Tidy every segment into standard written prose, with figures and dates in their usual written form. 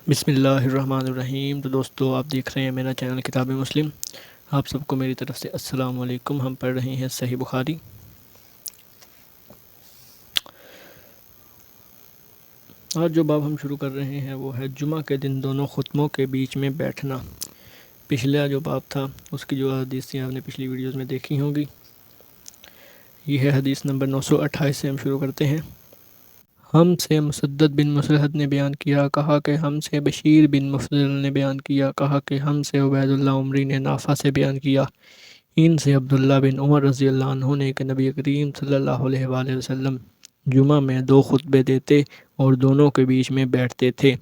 بسم اللہ الرحمن الرحیم۔ تو دوستو، آپ دیکھ رہے ہیں میرا چینل کتاب مسلم۔ آپ سب کو میری طرف سے السلام علیکم۔ ہم پڑھ رہے ہیں صحیح بخاری۔ آج جو باب ہم شروع کر رہے ہیں وہ ہے جمعہ کے دن دونوں خطبوں کے بیچ میں بیٹھنا۔ پچھلا جو باب تھا اس کی جو حدیث تھی آپ نے پچھلی ویڈیوز میں دیکھی ہوگی۔ یہ ہے حدیث نمبر 928 سے ہم شروع کرتے ہیں۔ ہم سے مسدد بن مسرہد نے بیان کیا، کہا کہ ہم سے بشیر بن مفضل نے بیان کیا، کہا کہ ہم سے عبید اللہ عمری نے نافع سے بیان کیا، ان سے عبداللہ بن عمر رضی اللہ عنہ نے کہ نبی کریم صلی اللہ علیہ وآلہ وسلم جمعہ میں 2 خطبے دیتے اور دونوں کے بیچ میں بیٹھتے تھے۔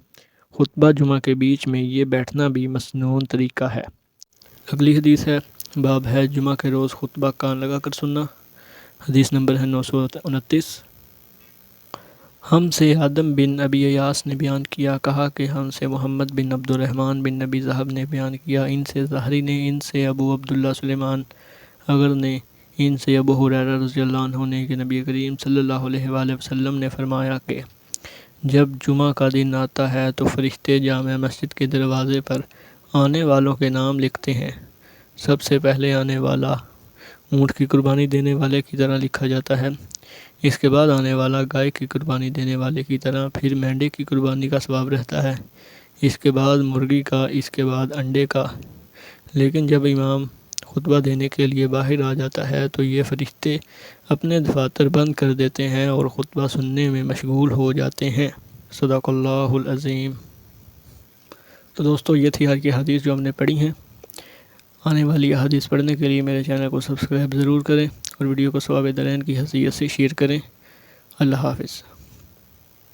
خطبہ جمعہ کے بیچ میں یہ بیٹھنا بھی مسنون طریقہ ہے۔ اگلی حدیث ہے، باب ہے جمعہ کے روز خطبہ کان لگا کر سننا۔ حدیث نمبر ہے 929۔ ہم سے آدم بن ابی ایاس نے بیان کیا، کہا کہ ہم سے محمد بن عبد الرحمن بن نبی ذہب نے بیان کیا، ان سے زہری نے، ان سے ابو عبداللہ سلیمان اگر نے، ان سے ابو ہریرہ رضی اللہ عنہ نے کہ نبی کریم صلی اللہ علیہ وآلہ وسلم نے فرمایا کہ جب جمعہ کا دن آتا ہے تو فرشتے جامع مسجد کے دروازے پر آنے والوں کے نام لکھتے ہیں۔ سب سے پہلے آنے والا اونٹ کی قربانی دینے والے کی طرح لکھا جاتا ہے، اس کے بعد آنے والا گائے کی قربانی دینے والے کی طرح، پھر مینڈے کی قربانی کا ثواب رہتا ہے، اس کے بعد مرغی کا، اس کے بعد انڈے کا۔ لیکن جب امام خطبہ دینے کے لیے باہر آ جاتا ہے تو یہ فرشتے اپنے دفاتر بند کر دیتے ہیں اور خطبہ سننے میں مشغول ہو جاتے ہیں۔ صدق اللہ العظیم۔ تو دوستو، یہ تھی آج کی حدیث جو ہم نے پڑھی ہیں۔ آنے والی حدیث پڑھنے کے لیے میرے چینل کو سبسکرائب ضرور کریں اور ویڈیو کو ثواب دارین کی حیثیت سے شیئر کریں۔ اللہ حافظ۔